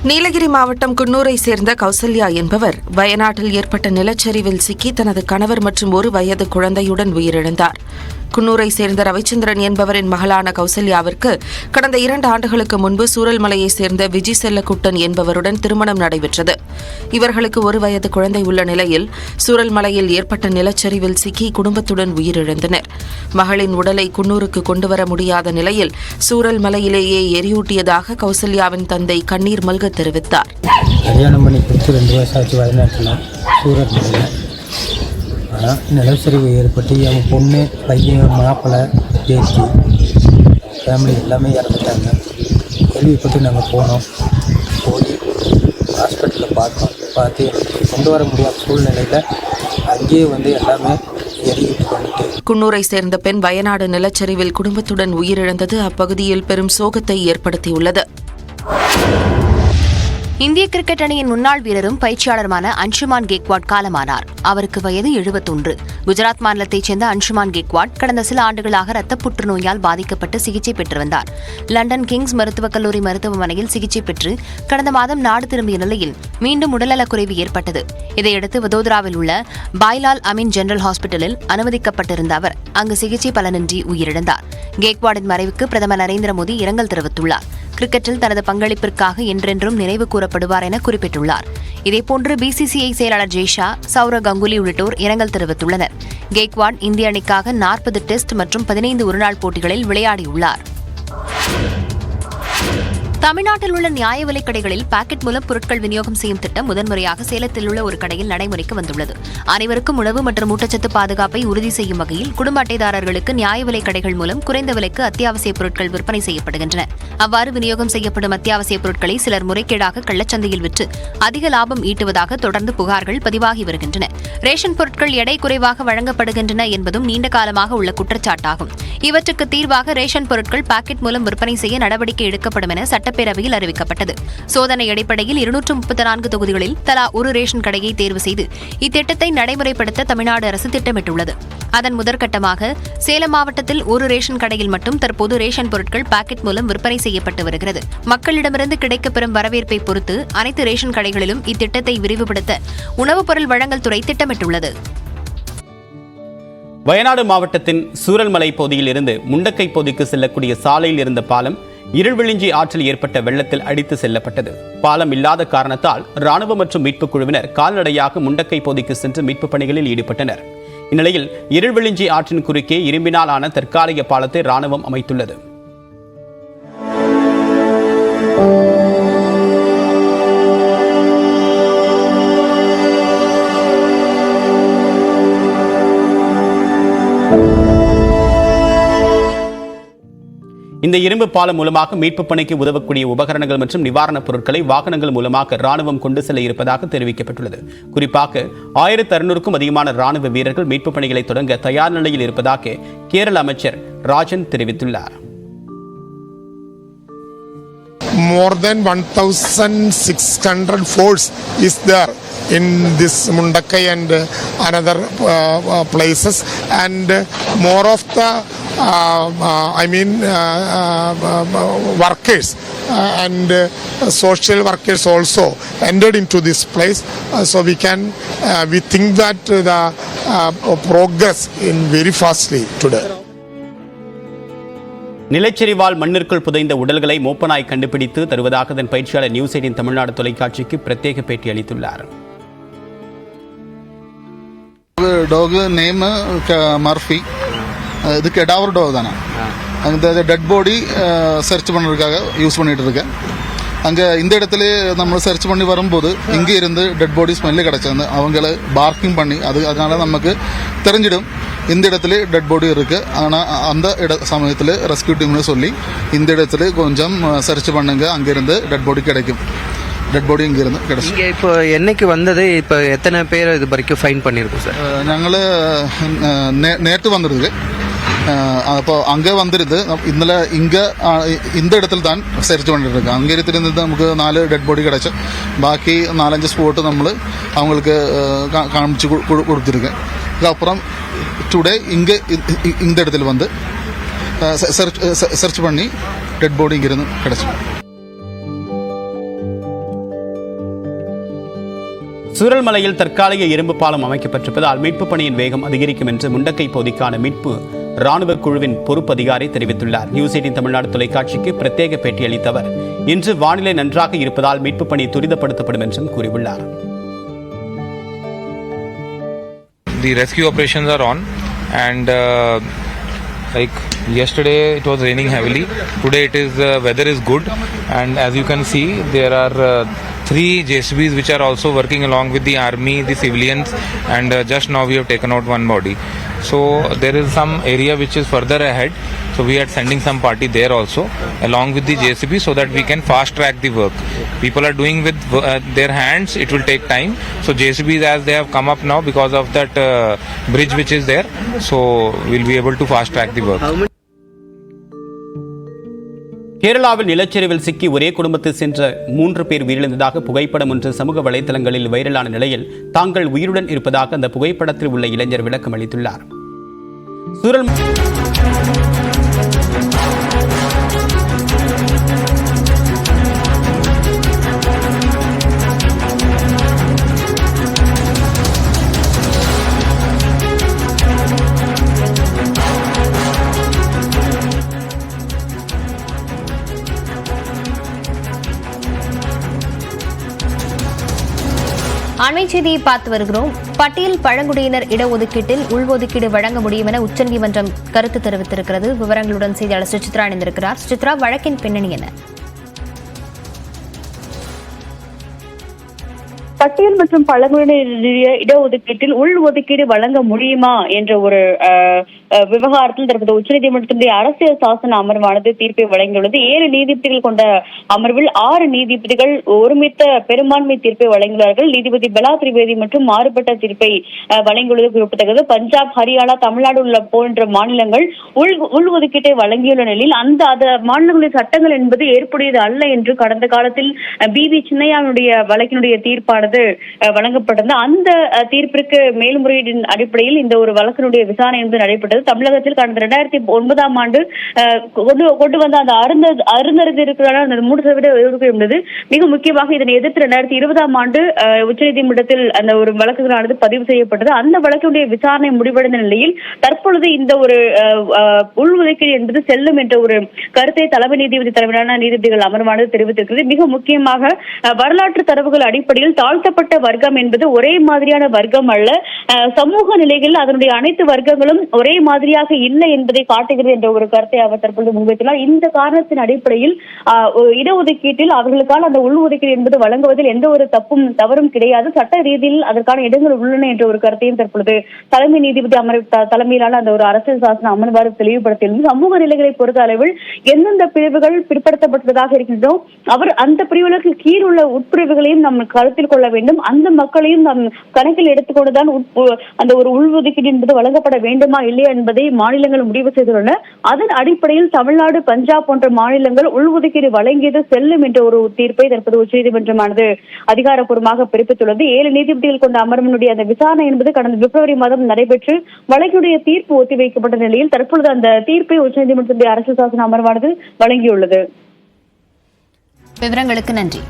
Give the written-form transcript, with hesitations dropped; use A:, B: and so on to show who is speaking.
A: நீலகிரி மாவட்டம் குன்னூரை சேர்ந்த கௌசல்யா என்பவர் வயநாட்டில் ஏற்பட்ட நிலச்சரிவில் சிக்கி தனது கணவர் மற்றும் 1 வயது குழந்தையுடன் உயிரிழந்தார். குன்னூரை சேர்ந்த ரவிச்சந்திரன் என்பவரின் மகளான கௌசல்யாவிற்கு கடந்த 2 ஆண்டுகளுக்கு முன்பு சூரல்மலையை சேர்ந்த விஜி செல்லக்குட்டன் என்பவருடன் திருமணம் நடைபெற்றது. இவர்களுக்கு 1 வயது குழந்தை உள்ள நிலையில் சூரல்மலையில் ஏற்பட்ட நிலச்சரிவில் சிக்கி குடும்பத்துடன் உயிரிழந்தனர். மகளின் உடலை குன்னூருக்கு கொண்டுவர முடியாத நிலையில் சூரல்மலையிலேயே எரியூட்டியதாக கௌசல்யாவின் தந்தை கண்ணீர் மல்க தெரிவித்தார்.
B: கல்யாணம் பண்ணி கொடுத்து 2 வருஷம் ஆச்சு வயநாட்டில் சூரல்மலையில். ஆனால் நிலச்சரிவு ஏற்பட்டு என் பொண்ணு பையன் மாப்பிள்ளை பேச்சு ஃபேமிலி எல்லாமே இறந்துட்டாங்க. கேள்விப்பட்டு நாங்கள் போய் ஹாஸ்பிட்டலில் பார்த்து கொண்டு வர முடியாத சூழ்நிலையில் அங்கேயே எல்லாமே எரிவிட்டு பண்ணிட்டு.
A: குன்னூரை சேர்ந்த பெண் வயநாடு நிலச்சரிவில் குடும்பத்துடன் உயிரிழந்தது அப்பகுதியில் பெரும் சோகத்தை ஏற்படுத்தியுள்ளது.
C: இந்திய கிரிக்கெட் அணியின் முன்னாள் வீரரும் பயிற்சியாளருமான அன்சுமான் கேக்வாட் காலமானார். அவருக்கு வயது 71. குஜராத் மாநிலத்தைச் சேர்ந்த அன்சுமான் கேக்வாட் கடந்த சில ஆண்டுகளாக இரத்த புற்றுநோயால் பாதிக்கப்பட்டு சிகிச்சை பெற்று வந்தார். லண்டன் கிங்ஸ் மருத்துவக் கல்லூரி மருத்துவமனையில் சிகிச்சை பெற்று கடந்த மாதம் நாடு திரும்பிய நிலையில் மீண்டும் உடல்நலக்குறைவு ஏற்பட்டது. இதையடுத்து வதோதராவில் உள்ள பாய்லால் அமீன் ஜெனரல் ஹாஸ்பிட்டலில் அனுமதிக்கப்பட்டிருந்த அவர் அங்கு சிகிச்சை பலனின்றி உயிரிழந்தார். கேக்வாடின் மறைவுக்கு பிரதமர் நரேந்திர மோடி இரங்கல் தெரிவித்துள்ளார். கிரிக்கெட்டில் தனது பங்களிப்பிற்காக என்றென்றும் நினைவு கூறப்படுவார் என குறிப்பிட்டுள்ளார். இதேபோன்று பிசிசிஐ செயலாளர் ஜெய்ஷா, சௌரவ் கங்குலி உள்ளிட்டோர் இரங்கல் தெரிவித்துள்ளனர். கேக்வாட் இந்திய அணிக்காக 40 டெஸ்ட் மற்றும் 15 ஒருநாள் போட்டிகளில் விளையாடியுள்ளார். தமிழ்நாட்டில் உள்ள நியாய விலைக் கடைகளில் பாக்கெட் மூலம் பொருட்கள் விநியோகம் செய்யும் திட்டம் முதன்முறையாக சேலத்தில் உள்ள ஒரு கடையில் நடைமுறைக்கு வந்துள்ளது. அனைவருக்கும் உணவு மற்றும் ஊட்டச்சத்து பாதுகாப்பை உறுதி செய்யும் வகையில் குடும்ப அட்டைதாரர்களுக்கு நியாய விலைக் கடைகள் மூலம் குறைந்த விலைக்கு அத்தியாவசிய பொருட்கள் விற்பனை செய்யப்படுகின்றன. அவ்வாறு விநியோகம் செய்யப்படும் அத்தியாவசிய பொருட்களை சிலர் முறைகேடாக கள்ளச்சந்தையில் விற்று அதிக லாபம் ஈட்டுவதாக தொடர்ந்து புகார்கள் பதிவாகி வருகின்றன. ரேஷன் பொருட்கள் எடை குறைவாக வழங்கப்படுகின்றன என்பதும் நீண்ட காலமாக உள்ள குற்றச்சாட்டாகும். இவற்றுக்கு தீர்வாக ரேஷன் பொருட்கள் பாக்கெட் மூலம் விற்பனை செய்ய நடவடிக்கை எடுக்கப்படும் என சட்டப்பேரவையில் அறிவிக்கப்பட்டது. சோதனை அடிப்படையில் 234 தொகுதிகளில் தலா ஒரு ரேஷன் கடையை தேர்வு செய்து இத்திட்டத்தை நடைமுறைப்படுத்த தமிழ்நாடு அரசு திட்டமிட்டுள்ளது. அதன் முதற்கட்டமாக சேலம் மாவட்டத்தில் ஒரு ரேஷன் கடையில் மட்டும் தற்போது ரேஷன் பொருட்கள் பாக்கெட் மூலம் விற்பனை செய்யப்பட்டு வருகிறது. மக்களிடமிருந்து கிடைக்கப்பெறும் வரவேற்பை பொறுத்து அனைத்து ரேஷன் கடைகளிலும் இத்திட்டத்தை விரிவுபடுத்த உணவுப் பொருள் வழங்கல் துறை திட்டமிட்டுள்ளது.
D: வயநாடு மாவட்டத்தின் சூரல்மலை பகுதியில் இருந்து முண்டக்கை பகுதிக்கு செல்லக்கூடிய சாலையில் இருந்த பாலம் இருள்விழிஞ்சி ஆற்றில் ஏற்பட்ட வெள்ளத்தில் அடித்து செல்லப்பட்டது. பாலம் இல்லாத காரணத்தால் ராணுவ மற்றும் மீட்புக் குழுவினர் கால்நடையாக முண்டக்கை பகுதிக்கு சென்று மீட்புப் பணிகளில் ஈடுபட்டனர். இந்நிலையில் இருள்விழிஞ்சி ஆற்றின் குறுக்கே இரும்பினால் ஆன தற்காலிக பாலத்தை ராணுவம் அமைத்துள்ளது. இந்த இரும்பு பாலம் மூலமாக மீட்புப் பணிக்கு உதவக்கூடிய உபகரணங்கள் மற்றும் நிவாரணப் பொருட்களை வாகனங்கள் மூலமாக ராணுவம் கொண்டு செல்ல இருப்பதாக தெரிவிக்கப்பட்டுள்ளது. குறிப்பாக 1600க்கும் அதிகமான ராணுவ வீரர்கள் மீட்புப் பணிகளை தொடங்க தயார் நிலையில் இருப்பதாக கேரள அமைச்சர் ராஜன் தெரிவித்துள்ளார்.
E: More than 1,600 force is there in this Mundakai and another places, and more of the workers and social workers also entered into this place, so we think that the progress in very fastly today.
D: நிலச்சரிவால் மண்ணிற்குள் புதைந்த உடல்களை மோப்பனாய் கண்டுபிடித்து தருவதாக அதன் பயிற்சியாளர் news 18 Tamil Nadu தொலைக்காட்சிக்கு பிரத்யேக பேட்டி அளித்துள்ளார்.
F: Talk name Murphy. இது கெடாவர் டாக் தானே. அந்த டெட் பாடி சர்ச் பண்ணுறதுக்காக யூஸ் பண்ணிட்டு இருக்கேன். அங்கே இந்த இடத்துல நம்ம சர்ச் பண்ணி வரும்போது இங்கே இருந்து டெட் பாடி ஸ்மெல்லு கிடச்சது. அவங்கள பார்க்கிங் பண்ணி அதனால நமக்கு தெரிஞ்சிடும் இந்த இடத்துல டெட் பாடி இருக்கு. ஆனால் அந்த சமயத்தில் ரெஸ்கியூ டீம்னு சொல்லி இந்த இடத்துல கொஞ்சம் சர்ச் பண்ணுங்க, அங்கிருந்து டெட் பாடி கிடைக்கும். டெட் பாடி இங்கிருந்து கிடைக்கும்.
G: இப்போ என்னைக்கு வந்தது? இப்போ எத்தனை பேர் இது வரைக்கும் ஃபைன் பண்ணியிருக்கோம் சார்?
F: ഞങ്ങൾ നേരത്തെ വന്നിരുന്നത്. അപ്പോൾ അങ്ങ് വന്നിരുത് ഇന്നലെ இந்த இடத்துல தான் സെർച്ച് பண்ணிட்டு அங்கே இருந்திருந்து நமக்கு 4 டெட் பாடி கிடைச்சு. பாக்கி 4-5 ஸ்பாட் നമ്മൾ அவங்களுக்கு காமிச்சு கொடுத்துருக்கேன். அதுக்கப்புறம் டுடே இங்கே இந்த இடத்துல வந்து சர்ச் பண்ணி டெட் பாடி இங்கிருந்து கிடைச்சு.
D: சூரல்மலையில் தற்காலிக இரும்பு பாலம் அமைக்கப்பட்டிருப்பதால் மீட்புப் பணியின் வேகம் அதிகரிக்கும் என்று முண்டக்கை பகுதிக்கான மீட்பு ராணுவ குழுவின் பொறுப்பு அதிகாரி தெரிவித்துள்ளார். நியூஸ் 18 தமிழ்நாடு தொலைக்காட்சிக்கு பிரத்யேக பேட்டி அளித்த அவர் இன்று வானிலை நன்றாக இருப்பதால் மீட்புப் பணி துரிதப்படுத்தப்படும் என்றும் கூறியுள்ளார்.
H: The rescue operations are on, and like yesterday it was raining heavily. Today it is weather is good, and as you can see there are 3 JCBs which are also working along with the army, the civilians, and just now we have taken out one body. So there is some area which is further ahead, so we are sending some party there also along with the JCB so that we can fast track the work. People are doing with their hands, it will take time. So JCBs, as they have come up now because of that bridge which is there, so we'll be able to fast track the work.
D: கேரளாவில் நிலச்சரிவில் சிக்கி ஒரே குடும்பத்தில் சென்ற 3 பேர் உயிரிழந்ததாக புகைப்படம் ஒன்று சமூக வலைதளங்களில் வைரலான நிலையில் தாங்கள் உயிருடன் இருப்பதாக அந்த புகைப்படத்தில் உள்ள இளைஞர் விளக்கம் அளித்துள்ளார்.
C: அண்மை செய்தியை பார்த்து வருகிறோம். பட்டியல் பழங்குடியினர் இடஒதுக்கீட்டில் உள்ஒதுக்கீடு வழங்க முடியும் என உச்சநீதிமன்றம் கருத்து தெரிவித்திருக்கிறது. விவரங்களுடன் செய்தியாளர் சுசித்ரா இணைந்திருக்கிறார். சுசித்ரா, வழக்கின் பின்னணி என்ன?
I: பட்டியல் மற்றும் பழங்குடியினர் இடஒதுக்கீட்டில் உள் ஒதுக்கீடு வழங்க முடியுமா என்ற ஒரு விவகாரத்தில் தற்போது உச்சநீதிமன்றத்தினுடைய அரசியல் சாசன அமர்வானது தீர்ப்பை வழங்கியுள்ளது. 7 நீதிபதிகள் கொண்ட அமர்வில் 6 நீதிபதிகள் ஒருமித்த பெரும்பான்மை தீர்ப்பை வழங்கியுள்ளார்கள். நீதிபதி பெலா திரிவேதி மற்றும் மாறுபட்ட தீர்ப்பை வழங்கியுள்ளது குறிப்பிடத்தக்கது. பஞ்சாப், ஹரியானா, தமிழ்நாடு போன்ற மாநிலங்கள் உள் ஒதுக்கீட்டை வழங்கியுள்ள நிலையில் அந்த மாநிலங்களின் சட்டங்கள் என்பது ஏற்புடையது அல்ல என்று கடந்த காலத்தில் BB சின்னையாவுடைய வழக்கினுடைய தீர்ப்பானது வழங்கப்பட்டது. அந்த தீர்ப்பிற்கு மேல்முறையீட்டின் அடிப்படையில் இந்த ஒரு வழக்கினுடைய விசாரணை என்பது நடைபெற்றது. தமிழகத்தில் கடந்த 2009ஆம் ஆண்டு கொண்டு வந்த அந்த அருந்ததிற்கான அந்த 3% ஒதுக்கீடு என்பது மிக முக்கியமாக இதனை எதிர்த்து 2020ஆம் ஆண்டு உச்சநீதிமன்றத்தில் அந்த ஒரு வழக்குகளானது பதிவு செய்யப்பட்டது. அந்த வழக்கினுடைய விசாரணை முடிவடைந்த நிலையில் தற்பொழுது இந்த ஒரு உள்ஒதுக்கீடு என்பது செல்லும் என்ற ஒரு கருத்தை தலைமை நீதிபதி தலைமையிலான நீதிபதிகள் அமர்வானது தெரிவித்திருக்கிறது. மிக முக்கியமாக வரலாற்று தரவுகள் அடிப்படையில் தாழ்த்தப்பட்ட வர்க்கம் என்பது ஒரே மாதிரியான வர்க்கம் அல்ல, சமூக நிலைகளில் அதனுடைய அனைத்து வர்க்கங்களும் ஒரே மாதிரியாக இல்லை என்பதை காட்டுகிறது என்ற ஒரு கருத்தை அவர் தற்பொழுது முன்வைத்துள்ளார். இந்த காரணத்தின் அடிப்படையில் இடஒதுக்கீட்டில் அவர்களுக்கான அந்த உள்ஒதுக்கீடு என்பது வழங்குவதில் எந்த ஒரு தவறும் கிடையாது, சட்ட ரீதியில் அதற்கான இடங்கள் உள்ளன என்ற ஒரு கருத்தையும் தற்பொழுது தலைமை நீதிபதி தலைமையிலான அந்த ஒரு அரசியல் சாசன அமர்வாறு தெளிவுபடுத்தியுள்ளது. சமூக நிலைகளை பொறுத்த அளவில் எந்தெந்த பிரிவுகள் பிற்படுத்தப்பட்டதாக இருக்கின்றோம் அவர் அந்த பிரிவுகளுக்கு கீழ் உள்ள உட்பிரிவுகளையும் நாம் கருத்தில் கொள்ள வேண்டும். அந்த மக்களையும் நாம் கணக்கில் எடுத்துக்கொண்டுதான் அந்த ஒரு உள்ஒதுக்கீடு என்பது வழங்கப்பட வேண்டுமா இல்லையா என்பதை மாநிலங்கள் முடிவு செய்துள்ளன. அதன் அடிப்படையில் தமிழ்நாடு, பஞ்சாப் போன்ற மாநிலங்கள் உள்ஒதுக்கீடு வழங்கியது செல்லும் என்ற ஒரு தீர்ப்பை தற்போது உச்சநீதிமன்றமானது அதிகாரப்பூர்வமாக பிறப்பித்துள்ளது. 7 நீதிபதிகள் கொண்ட அமர்வினுடைய அந்த விசாரணை என்பது கடந்த பிப்ரவரி மாதம் நடைபெற்று வழக்கினுடைய தீர்ப்பு ஒத்திவைக்கப்பட்ட நிலையில் தற்பொழுது அந்த தீர்ப்பை உச்சநீதிமன்றத்தினுடைய அரசியல் சாசன அமர்வானது வழங்கியுள்ளது.
C: விவரங்களுக்கு நன்றி.